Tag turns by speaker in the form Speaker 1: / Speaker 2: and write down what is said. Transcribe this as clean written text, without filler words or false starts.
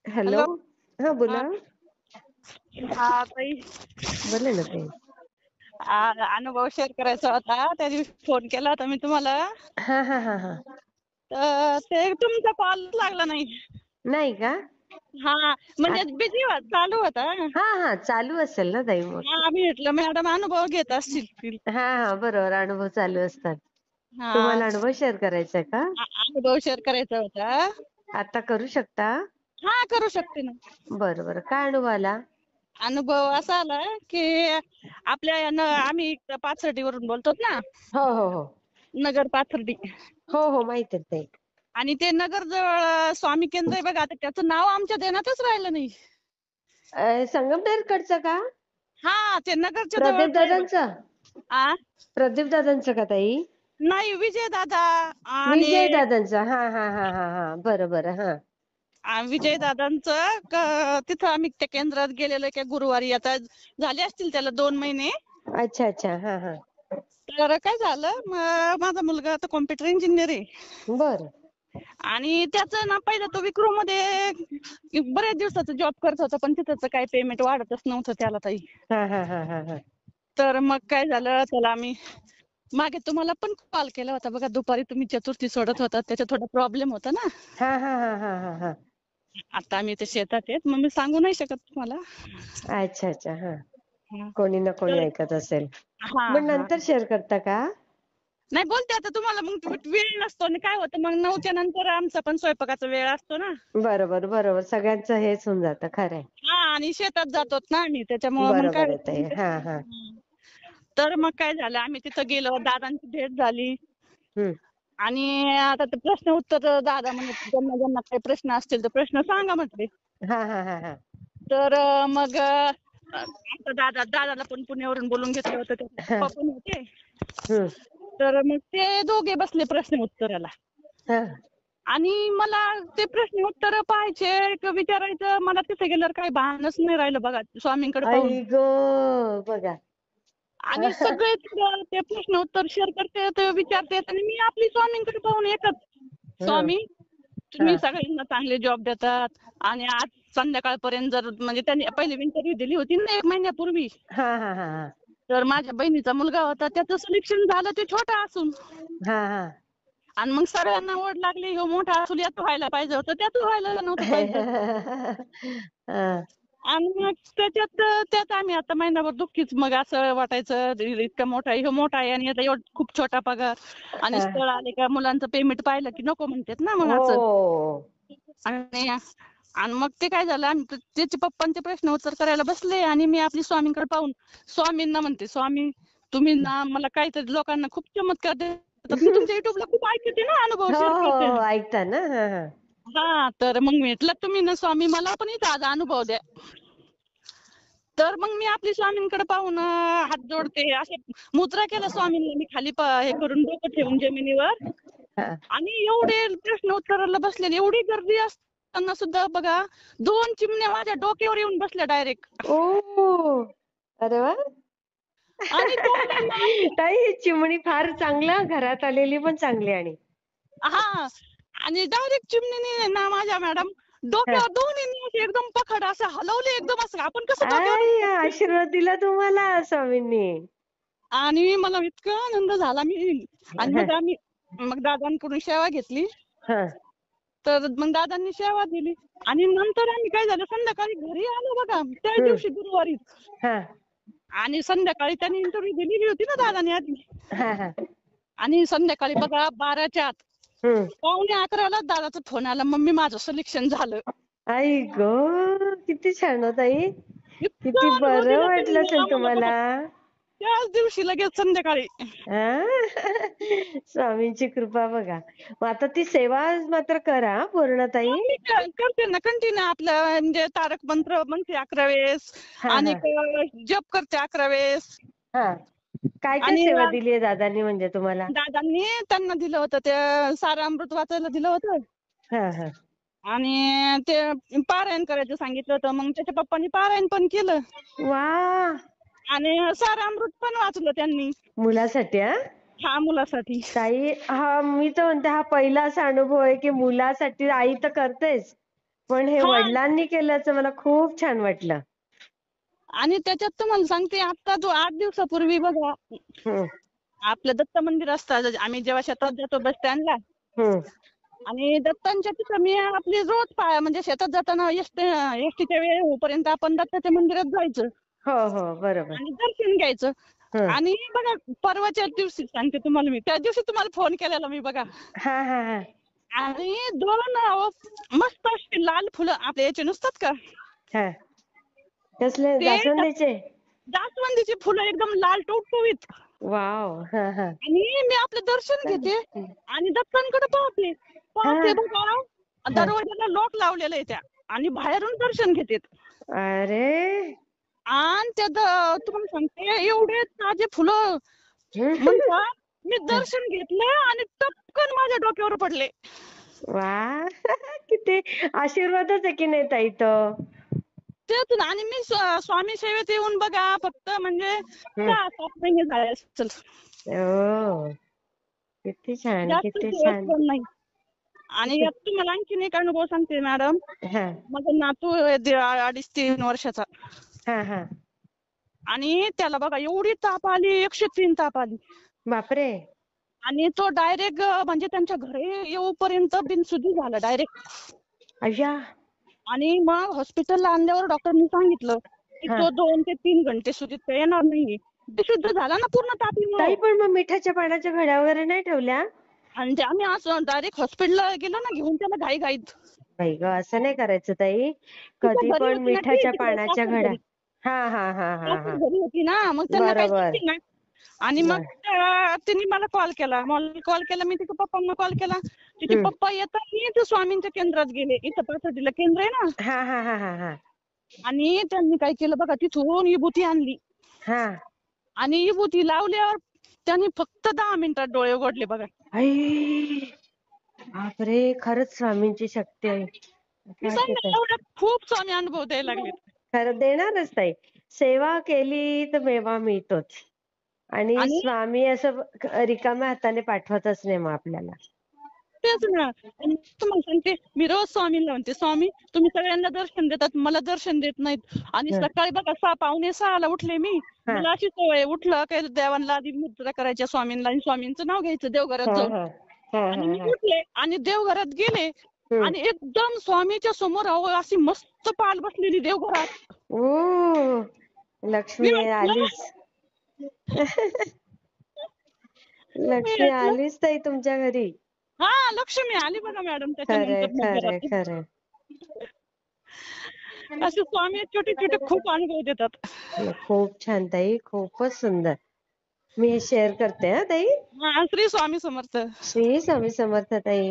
Speaker 1: Hello.
Speaker 2: Hello.
Speaker 1: हा
Speaker 2: हा
Speaker 1: बोला.
Speaker 2: हा ताई.
Speaker 1: बोला ना ताई.
Speaker 2: अनुभव शेअर करायचा होता. त्या दिवशी फोन केला होता मी तुम्हाला.
Speaker 1: हा हा हा हा.
Speaker 2: तर ते तुमचा कॉल लागला नाही.
Speaker 1: नाही का?
Speaker 2: हा म्हणजे
Speaker 1: आत-
Speaker 2: बिझी चालू होता.
Speaker 1: हा हा चालू असेल ना ताई मग.
Speaker 2: हा मी म्हटलं मॅडम अनुभव घेत असतील.
Speaker 1: हा हा बरोबर अनुभव चालू असतात.
Speaker 2: हा
Speaker 1: तुम्हाला अनुभव शेअर करायचा आहे का?
Speaker 2: अनुभव शेअर करायचा होता.
Speaker 1: आता करू शकता?
Speaker 2: हा करू शकते ना.
Speaker 1: बरं बरं काय अनुभव आला?
Speaker 2: अनुभव असा आला की आम्ही पाथर्डी वरून बोलतो ना.
Speaker 1: हो हो हो.
Speaker 2: नगर पाथर्डी.
Speaker 1: हो हो माहित आहे ताई.
Speaker 2: आणि ते नगर जवळ स्वामी केंद्र आहे बघा. आता त्याचं नाव आमच्या ध्यानातच राहिलं नाही.
Speaker 1: संगमनेर कडचं का?
Speaker 2: हा ते नगरच्या
Speaker 1: प्रदीप
Speaker 2: जवळच आहे बघा.
Speaker 1: दादांचं?
Speaker 2: आ
Speaker 1: प्रदीप दादांचं का ताई?
Speaker 2: नाही विजय दादा
Speaker 1: विजय
Speaker 2: आणि
Speaker 1: दादांचं. हा हा हा हा हा बरं बरं हा.
Speaker 2: विजय दादांचं तिथं आम्ही त्या केंद्रात गेलेलो की गुरुवारी. आता झाले असतील त्याला 2 महिने.
Speaker 1: अच्छा अच्छा हा हा.
Speaker 2: तर काय झालं माझा मुलगा आता कॉम्प्युटर इंजिनियर आहे.
Speaker 1: बरं.
Speaker 2: आणि त्याचं ना पहिलं तो विक्रो मध्ये बऱ्याच दिवसाचा जॉब करत होता. पण तिथं काही पेमेंट वाढतच नव्हतं त्याला ताई.
Speaker 1: हा हा हा हा हा.
Speaker 2: तर मग काय झालं त्याला आम्ही मागे तुम्हाला पण कॉल केला होता बघा. दुपारी तुम्ही चतुर्थी सोडत होता. त्याचा थोडा प्रॉब्लेम होता ना.
Speaker 1: हा हा हा हा हा हा.
Speaker 2: आता आम्ही ते शेतात आहेत मग मी सांगू नाही शकत तुम्हाला.
Speaker 1: अच्छा अच्छा हा.
Speaker 2: हा.
Speaker 1: कोणी ना कोणी
Speaker 2: तर
Speaker 1: ऐकत असेल.
Speaker 2: हा
Speaker 1: मग
Speaker 2: हा
Speaker 1: नंतर शेअर करता का?
Speaker 2: नाही बोलते आता तुम्हाला. मग वेळ नसतो आणि काय होतं मग 9च्या नंतर आमचा पण स्वयंपाकाचा वेळ असतो ना.
Speaker 1: बरोबर बरोबर सगळ्यांचं हेच होऊन जातं खरंय.
Speaker 2: हा आणि शेतात जातोत ना आम्ही त्याच्यामुळं मग काय
Speaker 1: बरोबर आहे ताई.
Speaker 2: होतं.
Speaker 1: हा हा.
Speaker 2: तर मग काय झालं आम्ही तिथं गेलो. दादांची भेट झाली.
Speaker 1: हम्म.
Speaker 2: आणि आता ते प्रश्न उत्तर दादा म्हणे ज्यांना ज्यांना काही प्रश्न असतील तर प्रश्न सांगा म्हटले.
Speaker 1: हा हा हा हा.
Speaker 2: तर मग आता दादाला पण पुण्यावरून बोलून घेतलं होतं. त्याचे
Speaker 1: हा.
Speaker 2: पप्पा पण होते.
Speaker 1: हम्म.
Speaker 2: तर मग ते दोघे बसले प्रश्न उत्तराला.
Speaker 1: हा.
Speaker 2: आणि मला ते प्रश्न उत्तर पाहायचे विचारायचं. मला तिथे गेल्यावर काही भानच नाही राहिलं बघा स्वामींकडे पाहून.
Speaker 1: आई गं बघा.
Speaker 2: आणि सगळे ते प्रश्न उत्तर शेअर करते विचारते आणि मी आपली स्वामींकडे पाहून एकच.
Speaker 1: हं,
Speaker 2: स्वामी
Speaker 1: हा
Speaker 2: तुम्ही सगळ्यांना चांगले जॉब देतात. आणि आज संध्याकाळपर्यंत जर म्हणजे त्यांनी पहिली इंटरव्ह्यू दिली होती ना 1 महिन्यापूर्वी.
Speaker 1: हा हा हा हा.
Speaker 2: तर माझ्या बहिणीचा मुलगा होता. त्याचं सिलेक्शन झालं ते छोटा असून.
Speaker 1: हा हा.
Speaker 2: आणि मग सगळ्यांना ओढ लागली ह्यो मोठा असून यात व्हायला पाहिजे होतं त्यात व्हायला नव्हतं पाहिजे.
Speaker 1: हा.
Speaker 2: आणि मग त्यात आम्ही आता महिनाभर दुःखीच. मग असं वाटायचं इतका मोठा ह्यो मोठा आहे आणि आता एवढा खूप छोटा पगार. आणि
Speaker 1: हा.
Speaker 2: स्थळ आले का मुलांचं पेमेंट पाहिलं की नको म्हणतात ना मग असं.
Speaker 1: हो.
Speaker 2: आणि मग ते काय झालं आम्ही त्याचे पप्पांचे प्रश्न उत्तर करायला बसले. आणि मी आपली स्वामींकडे पाहून स्वामींना म्हणते स्वामी तुम्ही ना मला काहीतरी लोकांना खूप चमत्कार देतात. मी तुमच्या युट्यूबला खूप ऐकते ना अनुभव
Speaker 1: हो
Speaker 2: शेअर
Speaker 1: हो
Speaker 2: करते.
Speaker 1: हो ऐकता ना. हा हा.
Speaker 2: हा तर मग म्हटलं तुम्ही ना स्वामी मला पण इथं आज अनुभव द्या. तर मग मी आपली स्वामींकडे पाहून हात जोडते. असे मुद्रा केला स्वामींना मी खाली हे करून डोकं ठेवून जमिनीवर.
Speaker 1: हा.
Speaker 2: आणि एवढे प्रश्न उत्तराला बसलेले एवढी गर्दी असताना सुद्धा बघा 2 चिमण्या माझ्या डोक्यावर येऊन बसल्या डायरेक्ट.
Speaker 1: ओ अरे वा.
Speaker 2: आणि त्याने ना
Speaker 1: ताई ही चिमणी फार चांगलं घरात आलेली पण चांगली आणि.
Speaker 2: हा आणि डायरेक्ट चिमणीने ना माझ्या मॅडम
Speaker 1: हा.
Speaker 2: डोक्यावर दोन्हीने असे एकदम पखड असं हलवले एकदम असं आपण कसं
Speaker 1: आई
Speaker 2: डोक्यावर.
Speaker 1: आशीर्वाद दिला तुम्हाला स्वामींनी.
Speaker 2: आणि मला इतका आनंद झाला आणि
Speaker 1: हा.
Speaker 2: मग दादांकडून सेवा घेतली.
Speaker 1: हा.
Speaker 2: तर मग दादांनी सेवा दिली. आणि नंतर आम्ही काय झालं संध्याकाळी घरी आलो बघा त्या
Speaker 1: हम्म.
Speaker 2: दिवशी गुरुवारी.
Speaker 1: हा.
Speaker 2: आणि संध्याकाळी त्यांनी इंटरव्ह्यू दिलेली होती ना दादाने आधी.
Speaker 1: हा हा.
Speaker 2: आणि संध्याकाळी बघा 12च्या आत
Speaker 1: हम्म.
Speaker 2: 11:45 दादाचा फोन आला मम्मी माझं सिलेक्शन झालं.
Speaker 1: आई गं किती छान हो ताई.
Speaker 2: इतका
Speaker 1: किती
Speaker 2: अनुभव
Speaker 1: बरं
Speaker 2: दिला
Speaker 1: वाटलं
Speaker 2: त्यांनी
Speaker 1: असेल
Speaker 2: आम्हाला बघा
Speaker 1: तुम्हाला.
Speaker 2: त्याच दिवशी लगेच संध्याकाळी.
Speaker 1: स्वामींची कृपा बघा. मग आता ती सेवा मात्र करा पूर्ण ताई.
Speaker 2: मी करते ना कंटिन्यू आपलं म्हणजे तारक मंत्र म्हणते 11 वेळेस.
Speaker 1: हा
Speaker 2: आणि
Speaker 1: हा
Speaker 2: जप करते 11 वेळेस.
Speaker 1: हा. काय काय
Speaker 2: आणि
Speaker 1: सेवा दिली आहे दादांनी म्हणजे तुम्हाला?
Speaker 2: दादांनी त्यांना दिलं होतं ते सारामृत वाचायला दिलं होतं.
Speaker 1: हा हा.
Speaker 2: आणि ते पारायण करायचं सांगितलं होतं. मग त्याच्या पप्पांनी पारायण पण केलं.
Speaker 1: वा.
Speaker 2: आणि सारामृत पण वाचलं त्यांनी.
Speaker 1: मुलासाठी हा.
Speaker 2: हा मुलासाठी.
Speaker 1: ताई हा मी तर म्हणते हा पहिला असा अनुभव आहे की मुलासाठी आई तर करतेच पण हे
Speaker 2: हा
Speaker 1: वडिलांनी केल्याचं मला खूप छान वाटलं.
Speaker 2: आणि त्याच्यात तुम्हाला सांगते आता जो 8 दिवसापूर्वी बघा
Speaker 1: हं,
Speaker 2: आपलं दत्त मंदिर असतं आम्ही जेव्हा शेतात जातो बस स्टँडला
Speaker 1: हं.
Speaker 2: आणि दत्तांच्या तिथं मी आपली रोज म्हणजे शेतात जाताना एसटीच्या वेळ होईपर्यंत आपण दत्ताच्या मंदिरात जायचं
Speaker 1: हो, हो. बरोबर.
Speaker 2: आणि दर्शन घ्यायचं.
Speaker 1: हं.
Speaker 2: आणि बघा परवाच्या दिवशी सांगते तुम्हाला मी त्या दिवशी तुम्हाला फोन केलेला मी बघा
Speaker 1: हां, हां, हां.
Speaker 2: आणि दोन मस्त अशी लाल फुलं आपल्या याचे नसतात का
Speaker 1: हां. कसले
Speaker 2: ते
Speaker 1: जास्वंदीचे?
Speaker 2: जास्वंदीची फुलं एकदम लाल टवटवीत
Speaker 1: वॉव! हां, हां.
Speaker 2: आणि मी आपलं दर्शन घेते आणि दत्तांकडे पाहते पाहते
Speaker 1: हां,
Speaker 2: बघा
Speaker 1: हां.
Speaker 2: दरवाजाला लॉक लावलेलं आहे त्या आणि बाहेरून दर्शन घेते
Speaker 1: अरे!
Speaker 2: आणि तुम्हाला सांगते एवढे ताजे फुलं
Speaker 1: हं.
Speaker 2: म्हणता मी दर्शन घेतलं आणि टपकन माझ्या डोक्यावर पडले.
Speaker 1: वाह! किती आशीर्वादच आहे की नाही ताई तो.
Speaker 2: तेच ना आणि मी स्वामी सेवेत येऊन बघा फक्त म्हणजे
Speaker 1: हं.
Speaker 2: 6-7 महिने झाले असतील
Speaker 1: ओह! किती छान,
Speaker 2: जास्त
Speaker 1: किती
Speaker 2: दिवस
Speaker 1: छान.
Speaker 2: पण नाही. आणि यात तुम्हाला आणखीन एक अनुभव सांगते मॅडम.
Speaker 1: हां,
Speaker 2: माझा नातू आहे 2.5-3 वर्षाचा
Speaker 1: हां, हां.
Speaker 2: आणि त्याला बघा एवढी ताप आली 103 ताप आली
Speaker 1: बापरे!
Speaker 2: आणि तो डायरेक्ट म्हणजे त्यांच्या घरी येऊपर्यंत बिनशुद्धी झाला डायरेक्ट.
Speaker 1: अय्या!
Speaker 2: आणि मग हॉस्पिटलला आणल्यावर डॉक्टरनी सांगितलं की
Speaker 1: हां.
Speaker 2: तो 2 ते 3 घंटे सुधीत येणार नाहीये. बेशुद्ध झाला ना पूर्ण तापीमुळं.
Speaker 1: ताई पण मग मिठाच्या पाण्याच्या घड्या वगैरे नाही ठेवल्या?
Speaker 2: आणि ते आम्ही असं डायरेक्ट हॉस्पिटलला गेलो ना घेऊन त्याला घाईघाईत.
Speaker 1: बाई गं! असं नाही करायचं ताई.
Speaker 2: तिच्या
Speaker 1: कधी
Speaker 2: घरी
Speaker 1: पण
Speaker 2: होती ना ती
Speaker 1: मिठाच्या
Speaker 2: तिकडे
Speaker 1: पाण्याच्या घड्या.
Speaker 2: घरी.
Speaker 1: हां, हां, हां, हां, हां.
Speaker 2: घरी होती ना मग त्यांना काही
Speaker 1: बरोबर.
Speaker 2: माहिती नाही. आणि मग
Speaker 1: बर.
Speaker 2: तिने मला कॉल केला. मला कॉल केला मी तिच्या पप्पांना कॉल केला. तिचे
Speaker 1: हं.
Speaker 2: पप्पा येताना ते स्वामींच्या केंद्रात गेले. इथं पाथर्डीला केंद्र आहे ना.
Speaker 1: हां, हां, हां, हां, हां.
Speaker 2: आणि त्यांनी काय केलं बघा तिथून विभूती आणली
Speaker 1: हां.
Speaker 2: आणि विभूती लावल्यावर त्यांनी फक्त 10 मिनिटात डोळे उघडले बघा.
Speaker 1: आई! बापरे! खरंच स्वामींची शक्ती आहे.
Speaker 2: मी
Speaker 1: काय ते
Speaker 2: सांगते
Speaker 1: ताई.
Speaker 2: एवढ्यात खूप स्वामी अनुभव द्यायला लागलेत.
Speaker 1: खरं देणारच ताई. सेवा केली तर मेवा मिळतोच. आणि
Speaker 2: आणि
Speaker 1: स्वामी असं रिकाम्या हाताने पाठवतच नाही मग आपल्याला.
Speaker 2: तेच ना. आणि तुम्हाला सांगते मी रोज स्वामींना म्हणते स्वामी तुम्ही सगळ्यांना दर्शन देतात मला दर्शन देत नाहीत. आणि
Speaker 1: हं.
Speaker 2: सकाळी बघा 5:45 उठले मी.
Speaker 1: हां.
Speaker 2: मला अशी सवय उठलं काय देवांना आधी मुद्रा करायच्या स्वामींना आणि स्वामींचं नाव घ्यायचं देवघरात
Speaker 1: हां,
Speaker 2: जाऊन.
Speaker 1: हां. हां,
Speaker 2: आणि
Speaker 1: हां,
Speaker 2: मी
Speaker 1: हां.
Speaker 2: उठले आणि देवघरात गेले
Speaker 1: हं.
Speaker 2: आणि एकदम स्वामीच्या समोर अहो अशी मस्त पाल बसलेली देवघरात.
Speaker 1: ओह!
Speaker 2: मी
Speaker 1: लक्ष्मी
Speaker 2: म्हटलं
Speaker 1: आलीच.
Speaker 2: मी
Speaker 1: लक्ष्मी
Speaker 2: म्हटलं
Speaker 1: आलीच ताई तुमच्या घरी.
Speaker 2: हा लक्ष्मी आली बघा मॅडम
Speaker 1: खरंय,
Speaker 2: त्याच्यानंतर मग
Speaker 1: खरंय,
Speaker 2: घरात.
Speaker 1: खरंय.
Speaker 2: असे स्वामी छोटे छोटे खूप अनुभव देतात.
Speaker 1: खूप छान ताई, खूपच सुंदर. मी हे शेअर करते हां ताई.
Speaker 2: हा श्री स्वामी समर्थ.
Speaker 1: श्री स्वामी समर्थ ताई.